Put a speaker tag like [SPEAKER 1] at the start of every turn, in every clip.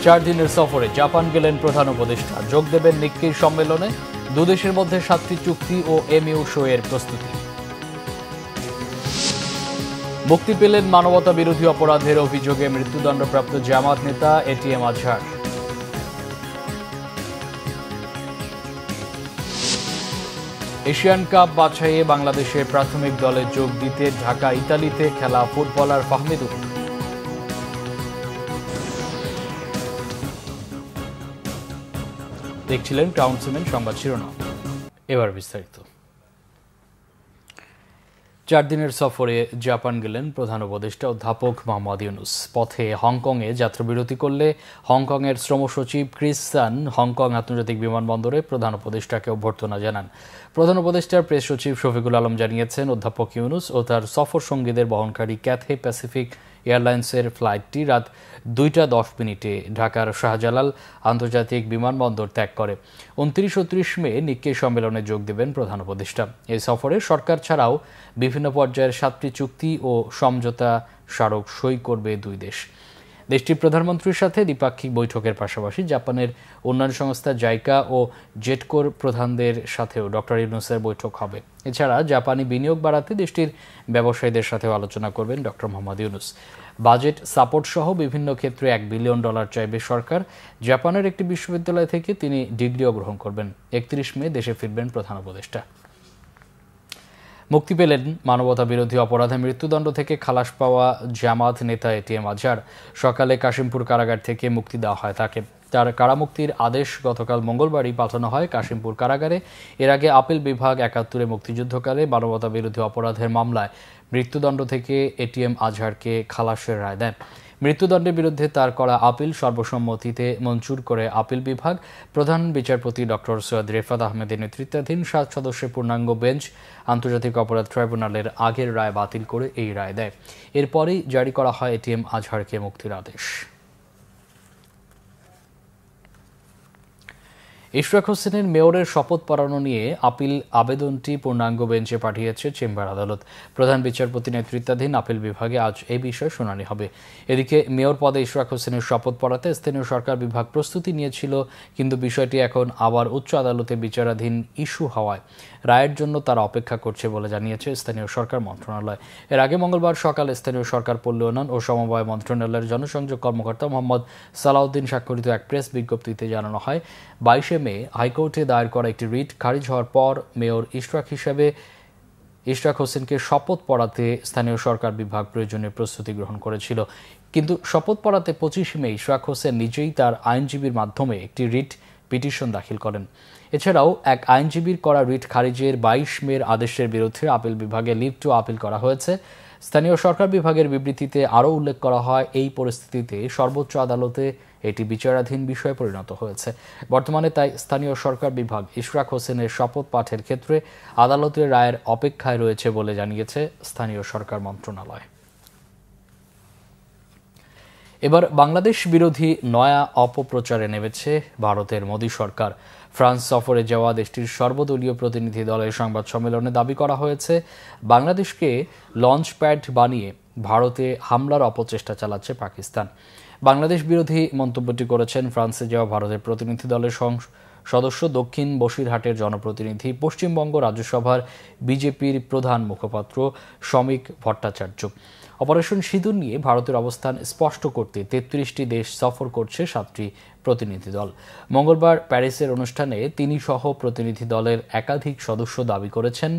[SPEAKER 1] 4 দিনের সফরে জাপান গেলেন প্রধান উপদেষ্টা। যোগ দেবেন নিক্কেই সম্মেলনে। দুদেশের মধ্যে 7টি চুক্তি ও এমইউ সইয়ের প্রস্তুতি। মুক্তি পেলেন মানবতা বিরোধী অপরাধের অভিযোগে মৃত্যুদণ্ডপ্রাপ্ত জামাত নেতা এটিএম আজহার। এশিয়ান কাপ বাছাইয়ে বাংলাদেশের প্রাথমিক দলে যোগ দিতে ঢাকা ইতালিতে খেলা ফুটবলার ফাহমিদুল। দেখছিলেন ক্রাউন সিমেন্ট সংবাদ শিরোনাম। এবার বিস্তারিত। 4 দিনের সফরে জাপান গেলেন প্রধান উপদেষ্টা অধ্যাপক মোহাম্মদ ইউনুস। পথে হংকংয়ে যাত্রাবিরতি করলে হংকংয়ের শ্রম সচিব ক্রিস সান হংকং আন্তর্জাতিক বিমানবন্দরে প্রধান উপদেষ্টাকে অভ্যর্থনা জানান। প্রধান উপদেষ্টার প্রেস সচিব শফিকুল আলম জানিয়েছেন, অধ্যাপক ইউনুস ও তার সফর সঙ্গীদের বহনকারী ক্যাথে প্যাসিফিক এয়ারলাইন্সের ফ্লাইটটি রাত 2:10 ঢাকার শাহজালাল আন্তর্জাতিক বিমানবন্দর ত্যাগ করে। 29 ও 30 মে নিক্কেই সম্মেলনে যোগ দেবেন প্রধান উপদেষ্টা। এই সফরে সরকার ছাড়াও বিভিন্ন পর্যায়ের 7টি চুক্তি ও সমঝোতা স্মারক সই করবে দুই দেশ। দেশটির প্রধানমন্ত্রীর সাথে দ্বিপাক্ষিক বৈঠকের পাশাপাশি জাপানের উন্নয়ন সংস্থা জাইকা ও জেটকোর প্রধানদের সাথেও ডক্টর ইউনুসের বৈঠক হবে। এছাড়া জাপানি বিনিয়োগ বাড়াতে দেশটির ব্যবসায়ীদের সাথেও আলোচনা করবেন doctor Mohammad Yunus. Budget support সহ বিভিন্ন ক্ষেত্রে $1 বিলিয়ন চাইবে সরকার। জাপানের একটি বিশ্ববিদ্যালয় থেকে তিনি ডিগ্রিও গ্রহণ করবেন। 31 মে দেশে ফিরবেন প্রধান উপদেষ্টা। মুক্তি পেলেন মানবতা বিরোধী অপরাধে মৃত্যুদণ্ড থেকে খালাস পাওয়া জামাত নেতা এটিএম আজহার। সকালে কাশিমপুর কারাগার থেকে মুক্তি দেওয়া হয় তাকে। তার কারামুক্তির আদেশ গতকাল মঙ্গলবারই পাঠানো হয় কাশিমপুর কারাগারে। এর আগে আপিল বিভাগ 71-এ মুক্তিযুদ্ধকালে মানবতা বিরোধী অপরাধের মামলায় মৃত্যুদণ্ড থেকে এটিএম আজহারকে খালাসের রায় দেন। মৃত্যুদণ্ডের বিরুদ্ধে তার করা আপিল সর্বসম্মতিতে মঞ্জুর করে আপিল বিভাগ। প্রধান বিচারপতি ডক্টর সৈয়দ রেফাত আহমেদের নেতৃত্বাধীন 7 সদস্যের পূর্ণাঙ্গ বেঞ্চ আন্তর্জাতিক অপরাধ ট্রাইব্যুনালের আগের রায় বাতিল করে এই রায় দেয়। এরপরই জারি করা হয় এটিএম আজহারকে মুক্তির আদেশ। ইশরাক হোসেনের মেয়রের শপথ পড়ানো নিয়ে আপিল আবেদনটি পূর্ণাঙ্গ বেঞ্চে পাঠিয়েছে চেম্বার আদালত। প্রধান বিচারপতি নেতৃত্বাধীন আপিল বিভাগে আজ এই বিষয়ে শুনানি হবে। এদিকে মেয়র পদে ইশরাক হোসেনের শপথ পড়াতে স্থানীয় সরকার বিভাগ প্রস্তুতি নিয়েছিল, কিন্তু বিষয়টি এখন আবার উচ্চ আদালতে বিচারাধীন ইস্যু হওয়ায় রায়ের জন্য তারা অপেক্ষা করছে বলে জানিয়েছে স্থানীয় সরকার মন্ত্রণালয়। এর আগে মঙ্গলবার সকালে স্থানীয় সরকার, পল্লী উন্নয়ন ও সমবায় মন্ত্রণালয়ের জনসংযোগ কর্মকর্তা মোহাম্মদ সালাউদ্দিন স্বাক্ষরিত এক প্রেস বিজ্ঞপ্তিতে জানানো হয়, 22 মে হাইকোর্টে দায়ের করা একটি রিট খারিজ হওয়ার পর মেয়র ইশরাক হোসেনকে শপথ পড়াতে স্থানীয় সরকার বিভাগ প্রয়োজনীয় প্রস্তুতি গ্রহণ করেছিল। কিন্তু শপথ পড়াতে 25 মে ইশরাক হোসেন নিজেই তার আইনজীবীর মাধ্যমে একটি রিট পিটিশন দাখিল করেন। এছাড়াও এক আইনজীবীর করা রিট খারিজের 22 মের আদেশের বিরুদ্ধে আপিল বিভাগে লিভ টু আপিল করা হয়েছে। স্থানীয় সরকার বিভাগের বিবৃতিতে আরও উল্লেখ করা হয়, এই পরিস্থিতিতে সর্বোচ্চ আদালতে এটি বিচারাধীন বিষয়ে পরিণত হয়েছে। বর্তমানে তাই স্থানীয় সরকার বিভাগ ইশরাক হোসেনের শপথ পাঠের ক্ষেত্রে আদালতের রায়ের অপেক্ষায় রয়েছে বলে জানিয়েছে স্থানীয় সরকার মন্ত্রণালয়। এবার বাংলাদেশ বিরোধী নয়া অপপ্রচারে নেমেছে ভারতের মোদী সরকার। ফ্রান্স সফরে যাওয়া দেশটির সর্বদলীয় প্রতিনিধি দলের সংবাদ সম্মেলনে দাবি করা হয়েছে, বাংলাদেশকে লঞ্চ প্যাড বানিয়ে ভারতে হামলার অপচেষ্টা চালাচ্ছে পাকিস্তান। বাংলাদেশ বিরোধী মন্তব্যটি করেছেন ফ্রান্সে যাওয়া ভারতের প্রতিনিধি দলের সদস্য, দক্ষিণ বসিরহাটের জনপ্রতিনিধি, পশ্চিমবঙ্গ রাজ্যসভার বিজেপির প্রধান মুখপাত্র শমিক ভট্টাচার্য। অপারেশন সিঁদুর নিয়ে ভারতের অবস্থান স্পষ্ট করতে 33টি দেশ সফর করছে 7টি প্রতিনিধি দল। মঙ্গলবার প্যারিসের অনুষ্ঠানে তিনি সহ প্রতিনিধি দলের একাধিক সদস্য দাবি করেছেন,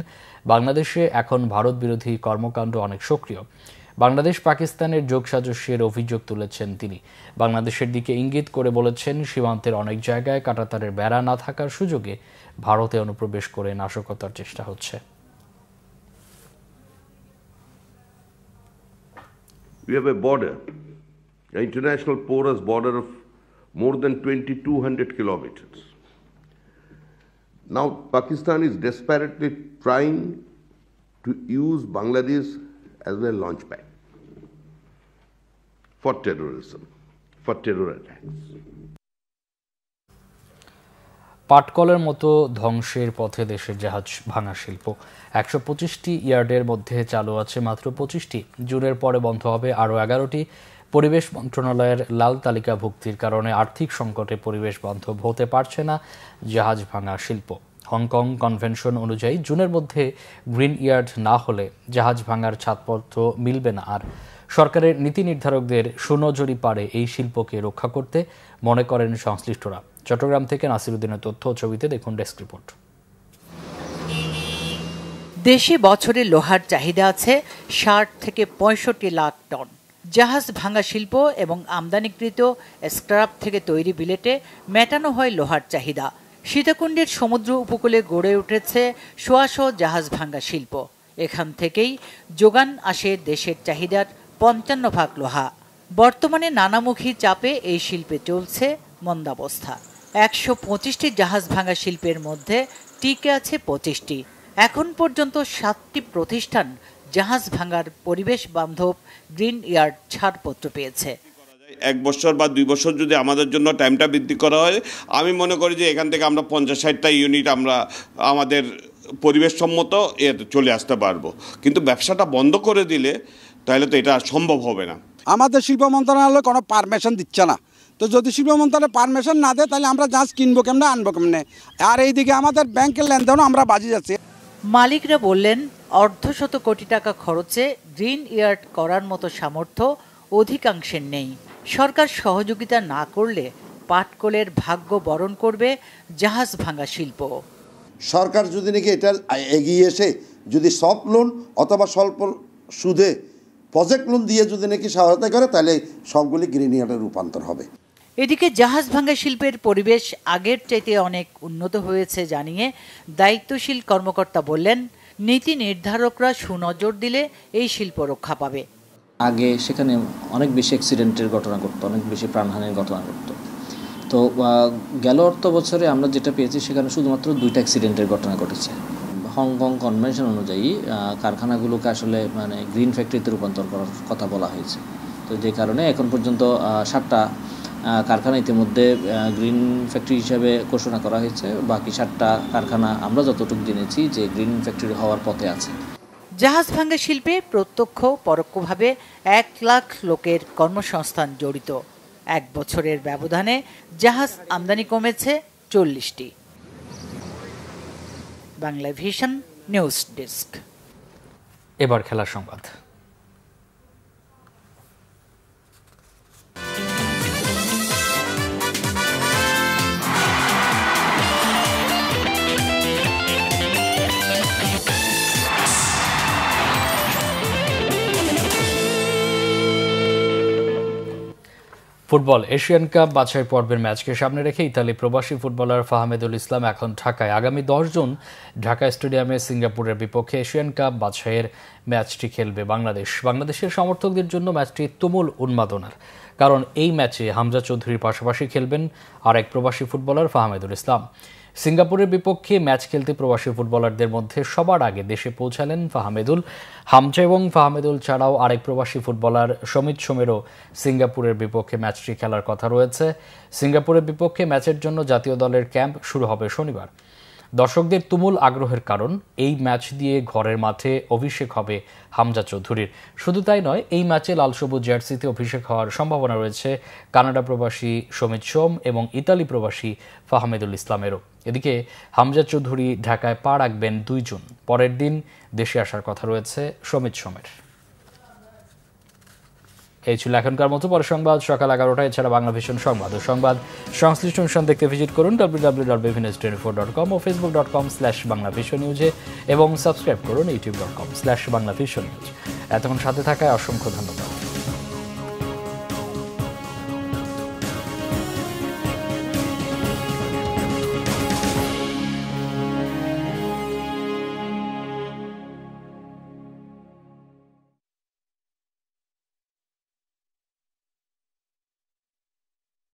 [SPEAKER 1] বাংলাদেশে এখন ভারত বিরোধী কর্মকাণ্ড অনেক সক্রিয়। বাংলাদেশ পাকিস্তানের যোগসাজস্যের অভিযোগ তুলেছেন তিনি। বাংলাদেশের দিকে ইঙ্গিত করে বলেছেন, সীমান্তের অনেক জায়গায় কাঁটাতারের বেড়া না থাকার সুযোগে ভারতে অনুপ্রবেশ করে নাশকতার চেষ্টা হচ্ছে।
[SPEAKER 2] We have a border, an international porous border of more than 2,200 kilometers. Now Pakistan is desperately trying to use Bangladesh as a launchpad for terrorism, for terror attacks.
[SPEAKER 1] পাটকলের মতো ধ্বংসের পথে দেশের জাহাজ ভাঙা শিল্প। 125টি ইয়ার্ডের মধ্যে চালু আছে মাত্র 25টি। জুনের পরে বন্ধ হবে আরও 11টি। পরিবেশ মন্ত্রণালয়ের লাল তালিকাভুক্তির কারণে আর্থিক সংকটে পরিবেশ বান্ধব হতে পারছে না জাহাজ ভাঙা শিল্প। হংকং কনভেনশন অনুযায়ী জুনের মধ্যে গ্রিন ইয়ার্ড না হলে জাহাজ ভাঙার ছাড়পত্র মিলবে না। আর সরকারের নীতি নির্ধারকদের সুনজরি পারে এই শিল্পকে রক্ষা করতে মনে করেন সংশ্লিষ্টরা। চট্টগ্রাম থেকে নাসিরুদ্দিনের তথ্য ও ছবিতে দেখুন ডেস্ক রিপোর্ট।
[SPEAKER 3] দেশে বছরে লোহার চাহিদা আছে ৬০ থেকে ৬৫ লাখ টন। জাহাজ ভাঙা শিল্প এবং আমদানিকৃত স্ক্র্যাপ থেকে তৈরি বিলেটে মেটানো হয় লোহার চাহিদা। সীতাকুণ্ডের সমুদ্র উপকূলে গড়ে উঠেছে সোয়াশ জাহাজ ভাঙা শিল্প। এখান থেকেই যোগান আসে দেশের চাহিদার ৫৫% লোহা। বর্তমানে নানামুখী চাপে এই শিল্পে চলছে মন্দাবস্থা। ১২৫টি জাহাজ ভাঙা শিল্পের মধ্যে টিকে আছে ২৫টি। এখন পর্যন্ত ৭টি প্রতিষ্ঠান জাহাজ ভাঙার পরিবেশ বান্ধব গ্রিন ইয়ার্ড ছাড়পত্র পেয়েছে।
[SPEAKER 4] ১ বছর বা ২ বছর যদি আমাদের জন্য টাইমটা বৃদ্ধি করা হয়, আমি মনে করি যে এখান থেকে আমরা ৫০-৬০টা ইউনিট আমরা আমাদের পরিবেশসম্মত চলে আসতে পারবো। কিন্তু ব্যবসাটা বন্ধ করে দিলে তাহলে তো এটা সম্ভব হবে না।
[SPEAKER 5] আমাদের শিল্প মন্ত্রণালয় কোনো পারমিশন দিচ্ছে না। তো যদি শিল্প মন্ত্রণালয় পারমিশন না দেয় তাহলে আমরা জাহাজ কিনবো কেমনে, আনবো কেমনে? আর এইদিকে আমাদের ব্যাংকের লেনদেনও আমরা বাজি যাচ্ছি।
[SPEAKER 3] মালিকরা বললেন, অর্ধশত কোটি টাকা খরচে গ্রিন ইয়ার্ড করার মতো সামর্থ্য অধিকাংশের নেই। সরকার সহযোগিতা না করলে পাটকলের ভাগ্য বরণ করবে জাহাজ ভাঙা শিল্প।
[SPEAKER 6] সরকার যদি নাকি এটা এগিয়ে এসে যদি সফট লোন অথবা স্বল্প সুদে প্রজেক্ট লোন দিয়ে যদি নাকি সহায়তা করে তাহলে সবগুলি গ্রিন ইয়ার্ডে রূপান্তর হবে।
[SPEAKER 3] এদিকে জাহাজ ভাঙা শিল্পের পরিবেশ আগের চাইতে অনেক উন্নত হয়েছে জানিয়ে দায়িত্বশীল কর্মকর্তা বললেন, নীতি নির্ধারকরা সুনজর দিলে এই শিল্প রক্ষা পাবে।
[SPEAKER 7] আগে সেখানে অনেক বেশি অ্যাক্সিডেন্টের ঘটনা ঘটতো, অনেক বেশি প্রাণহানির ঘটনা ঘটতো। তো গেল অর্থ বছরে আমরা যেটা পেয়েছি সেখানে শুধুমাত্র 2টা অ্যাক্সিডেন্টের ঘটনা ঘটেছে। হংকং কনভেনশন অনুযায়ী কারখানাগুলোকে আসলে গ্রিন ফ্যাক্টরিতে রূপান্তর করার কথা বলা হয়েছে। তো যে কারণে এখন পর্যন্ত 7টা কারখানা ইতিমধ্যে গ্রিন ফ্যাক্টরি হিসাবে ঘোষণা করা হয়েছে। বাকি 7টা কারখানা আমরা যতটুকু জেনেছি যে গ্রিন ফ্যাক্টরি হওয়ার পথে আছে।
[SPEAKER 3] জাহাজ ভাঙা শিল্পে প্রত্যক্ষ পরোক্ষভাবে 1 লাখ লোকের কর্মসংস্থান জড়িত। 1 বছরের ব্যবধানে জাহাজ আমদানি কমেছে 40টি। Bangla vision news desk.
[SPEAKER 1] এবার খেলার সংবাদ। ফুটবল এশিয়ান কাপ বাছাই পর্বের ম্যাচকে সামনে রেখে ইতালি প্রবাসী ফুটবলার ফাহমেদুল ইসলাম এখন ঢাকায়। আগামী 10 জুন ঢাকা স্টেডিয়ামে সিঙ্গাপুরের বিপক্ষে এশিয়ান কাপ বাছাইয়ের ম্যাচটি খেলবে বাংলাদেশ। বাংলাদেশের সমর্থকদের জন্য ম্যাচটি তুমুল উন্মাদনার, কারণ এই ম্যাচে হামজা চৌধুরীর পাশাপাশি খেলবেন আরেক প্রবাসী ফুটবলার ফাহমেদুল ইসলাম। সিঙ্গাপুরের বিপক্ষে ম্যাচ খেলতে প্রবাসী ফুটবলারদের মধ্যে সবার আগে দেশে পৌঁছালেন ফাহমেদুল। হামজা এবং ফাহমেদুল ছাড়াও আরেক প্রবাসী ফুটবলার সমিত সোমেরও সিঙ্গাপুরের বিপক্ষে ম্যাচটি খেলার কথা রয়েছে। সিঙ্গাপুরের বিপক্ষে ম্যাচের জন্য জাতীয় দলের ক্যাম্প শুরু হবে শনিবার। দর্শকদের তুমুল আগ্রহের কারণ এই ম্যাচ দিয়ে ঘরের মাঠে অভিষেক হবে হামজা চৌধুরীর। শুধু তাই নয়, এই ম্যাচে লাল সবুজ জার্সিতে অভিষেক হওয়ার সম্ভাবনা রয়েছে কানাডা প্রবাসী সমিত সোম এবং ইতালি প্রবাসী ফাহমেদুল ইসলামেরও। এদিকে হামজা চৌধুরী ঢাকায় পা রাখবেন 2 জুন। পরের দিন দেশে আসার কথা রয়েছে সমিত সোমের। এই ছিল এখনকার মতো। পরে সংবাদ সকাল 11টায়। এছাড়া বাংলা ভিশন সংবাদ ও সংবাদ সংশ্লিষ্ট অনুষ্ঠান দেখতে ভিজিট করুন www.bvnews24.com ও facebook.com/banglavisionnews এবং সাবস্ক্রাইব করুন youtube.com/banglavisionnews। এতক্ষণ সাথে থাকায় অসংখ্য ধন্যবাদ।